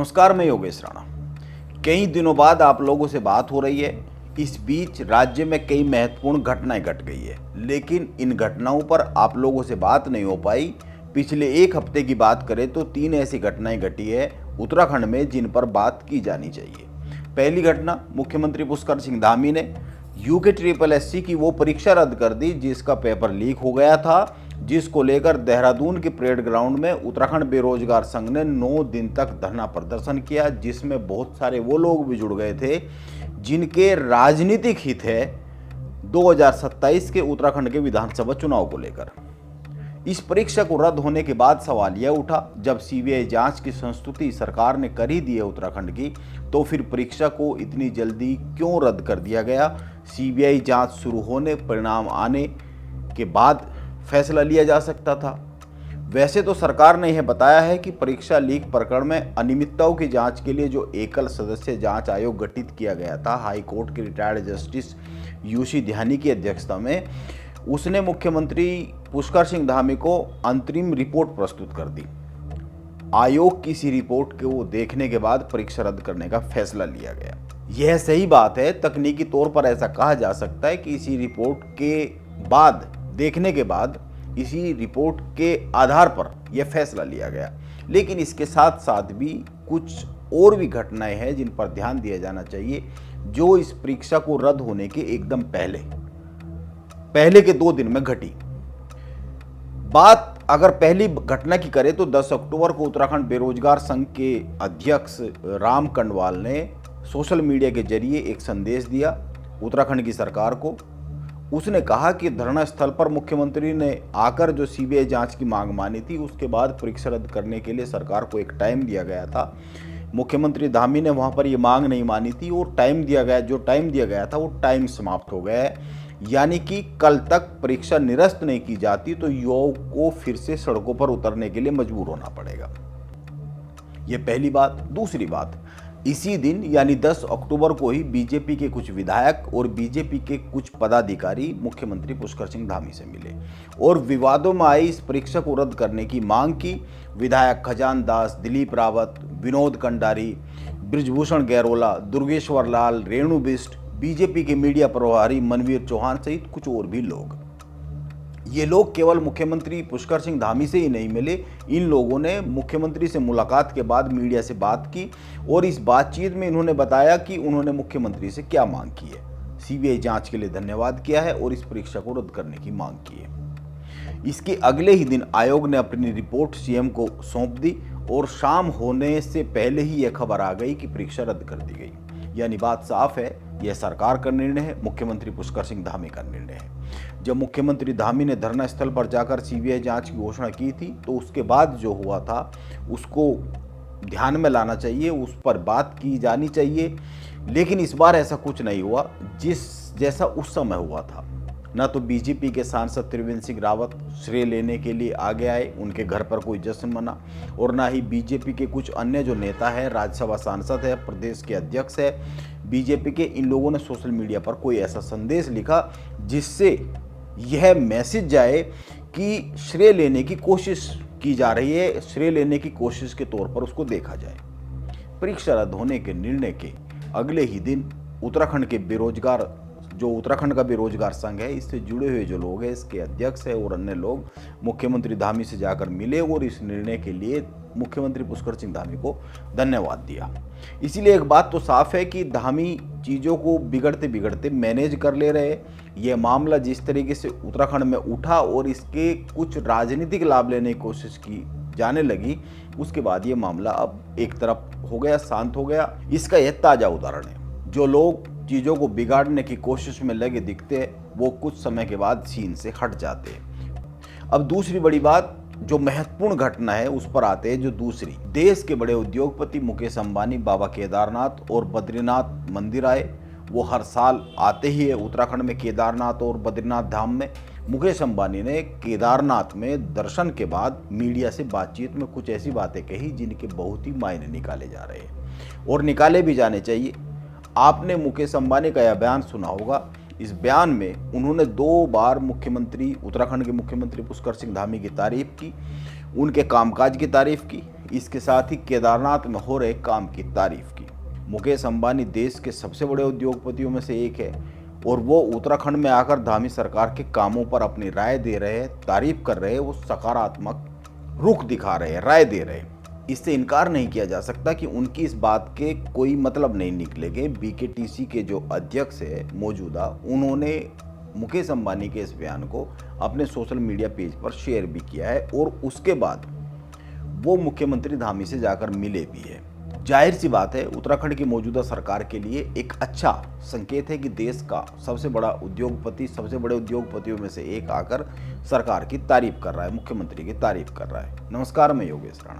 नमस्कार, मैं योगेश राणा। कई दिनों बाद आप लोगों से बात हो रही है। इस बीच राज्य में कई महत्वपूर्ण घटनाएं घट गई है, लेकिन इन घटनाओं पर आप लोगों से बात नहीं हो पाई। पिछले एक हफ्ते की बात करें तो 3 ऐसी घटनाएं घटी है उत्तराखंड में जिन पर बात की जानी चाहिए। पहली घटना, मुख्यमंत्री पुष्कर सिंह धामी ने UKSSC की वो परीक्षा रद्द कर दी जिसका पेपर लीक हो गया था, जिसको लेकर देहरादून के परेड ग्राउंड में उत्तराखंड बेरोजगार संघ ने 9 दिन तक धरना प्रदर्शन किया, जिसमें बहुत सारे वो लोग भी जुड़ गए थे जिनके राजनीतिक हित है 2027 के उत्तराखंड के विधानसभा चुनाव को लेकर। इस परीक्षा को रद्द होने के बाद सवाल यह उठा, जब CBI जांच की संस्तुति सरकार ने कर ही दी है उत्तराखंड की, तो फिर परीक्षा को इतनी जल्दी क्यों रद्द कर दिया गया। CBI जांच शुरू होने, परिणाम आने के बाद फैसला लिया जा सकता था। वैसे तो सरकार ने यह बताया है कि परीक्षा लीक प्रकरण में अनियमितताओं की जांच के लिए जो एकल सदस्य जांच आयोग गठित किया गया था, हाई कोर्ट के रिटायर्ड जस्टिस UC ध्यानी की अध्यक्षता में, उसने मुख्यमंत्री पुष्कर सिंह धामी को अंतरिम रिपोर्ट प्रस्तुत कर दी। आयोग की इसी रिपोर्ट को देखने के बाद परीक्षा रद्द करने का फैसला लिया गया। यह सही बात है, तकनीकी तौर पर ऐसा कहा जा सकता है कि इसी रिपोर्ट के बाद, देखने के बाद, इसी रिपोर्ट के आधार पर यह फैसला लिया गया। लेकिन इसके साथ साथ भी कुछ और भी घटनाएं हैं जिन पर ध्यान दिया जाना चाहिए, जो इस परीक्षा को रद्द होने के एकदम पहले के 2 दिन में घटी। बात अगर पहली घटना की करें तो 10 अक्टूबर को उत्तराखंड बेरोजगार संघ के अध्यक्ष राम कंडवाल ने सोशल मीडिया के जरिए एक संदेश दिया उत्तराखंड की सरकार को। उसने कहा कि धरना स्थल पर मुख्यमंत्री ने आकर जो CBI जांच की मांग मानी थी, उसके बाद परीक्षा रद्द करने के लिए सरकार को एक टाइम दिया गया था। मुख्यमंत्री धामी ने वहां पर ये मांग नहीं मानी थी और जो टाइम दिया गया था वो टाइम समाप्त हो गया है। यानी कि कल तक परीक्षा निरस्त नहीं की जाती तो युवाओं को फिर से सड़कों पर उतरने के लिए मजबूर होना पड़ेगा। ये पहली बात। दूसरी बात, इसी दिन यानी 10 अक्टूबर को ही BJP के कुछ विधायक और BJP के कुछ पदाधिकारी मुख्यमंत्री पुष्कर सिंह धामी से मिले और विवादों में आई इस परीक्षा को रद्द करने की मांग की। विधायक खजान दास, दिलीप रावत, विनोद कंडारी, ब्रिजभूषण गैरोला, दुर्गेश्वर लाल, रेणु बिष्ट, BJP के मीडिया प्रभारी मनवीर चौहान सहित कुछ और भी लोग। ये लोग केवल मुख्यमंत्री पुष्कर सिंह धामी से ही नहीं मिले, इन लोगों ने मुख्यमंत्री से मुलाकात के बाद मीडिया से बात की और इस बातचीत में इन्होंने बताया कि उन्होंने मुख्यमंत्री से क्या मांग की है। CBI जांच के लिए धन्यवाद किया है और इस परीक्षा को रद्द करने की मांग की है। इसके अगले ही दिन आयोग ने अपनी रिपोर्ट CM को सौंप दी और शाम होने से पहले ही यह खबर आ गई कि परीक्षा रद्द कर दी गई। यानी बात साफ है, यह सरकार का निर्णय है, मुख्यमंत्री पुष्कर सिंह धामी का निर्णय है। जब मुख्यमंत्री धामी ने धरना स्थल पर जाकर CBI जांच की घोषणा की थी, तो उसके बाद जो हुआ था उसको ध्यान में लाना चाहिए, उस पर बात की जानी चाहिए। लेकिन इस बार ऐसा कुछ नहीं हुआ जैसा उस समय हुआ था। न तो BJP के सांसद त्रिवेंद्र सिंह रावत श्रेय लेने के लिए आगे आए, उनके घर पर कोई जश्न मना, और ना ही BJP के कुछ अन्य जो नेता है, राज्यसभा सांसद है, प्रदेश के अध्यक्ष है BJP के, इन लोगों ने सोशल मीडिया पर कोई ऐसा संदेश लिखा जिससे यह मैसेज जाए कि श्रेय लेने की कोशिश की जा रही है, श्रेय लेने की कोशिश के तौर पर उसको देखा जाए। परीक्षा रद्द होने के निर्णय के अगले ही दिन उत्तराखंड का बेरोजगार संघ है, इससे जुड़े हुए जो लोग हैं, इसके अध्यक्ष है और अन्य लोग मुख्यमंत्री धामी से जाकर मिले और इस निर्णय के लिए मुख्यमंत्री पुष्कर सिंह धामी को धन्यवाद दिया। इसीलिए एक बात तो साफ है कि धामी चीज़ों को बिगड़ते बिगड़ते मैनेज कर ले रहे। यह मामला जिस तरीके से उत्तराखंड में उठा और इसके कुछ राजनीतिक लाभ लेने की कोशिश की जाने लगी, उसके बाद ये मामला अब एक तरफ हो गया, शांत हो गया। इसका यह ताज़ा उदाहरण है। जो लोग चीज़ों को बिगाड़ने की कोशिश में लगे दिखते हैं, वो कुछ समय के बाद सीन से हट जाते हैं। अब दूसरी बड़ी बात, जो महत्वपूर्ण घटना है, उस पर आते हैं। जो दूसरी, देश के बड़े उद्योगपति मुकेश अंबानी बाबा केदारनाथ और बद्रीनाथ मंदिर आए। वो हर साल आते ही है उत्तराखंड में केदारनाथ और बद्रीनाथ धाम में। मुकेश अंबानी ने केदारनाथ में दर्शन के बाद मीडिया से बातचीत में कुछ ऐसी बातें कही जिनके बहुत ही मायने निकाले जा रहे हैं और निकाले भी जाने चाहिए। आपने मुकेश अंबानी का यह बयान सुना होगा। इस बयान में उन्होंने 2 बार उत्तराखंड के मुख्यमंत्री पुष्कर सिंह धामी की तारीफ की उनके कामकाज की तारीफ की, इसके साथ ही केदारनाथ में हो रहे काम की तारीफ की। मुकेश अंबानी देश के सबसे बड़े उद्योगपतियों में से एक है और वो उत्तराखंड में आकर धामी सरकार के कामों पर अपनी राय दे रहे हैं, तारीफ कर रहे हैं, वो सकारात्मक रुख दिखा रहे हैं, राय दे रहे हैं। इससे इनकार नहीं किया जा सकता कि उनकी इस बात के कोई मतलब नहीं निकलेंगे। बीकेटीसी के जो अध्यक्ष है मौजूदा, उन्होंने मुकेश अंबानी के इस बयान को अपने सोशल मीडिया पेज पर शेयर भी किया है और उसके बाद वो मुख्यमंत्री धामी से जाकर मिले भी है। जाहिर सी बात है, उत्तराखंड की मौजूदा सरकार के लिए एक अच्छा संकेत है कि देश का सबसे बड़ा उद्योगपति, सबसे बड़े उद्योगपतियों में से एक आकर सरकार की तारीफ कर रहा है, मुख्यमंत्री की तारीफ कर रहा है। नमस्कार, मैं योगेश राणा।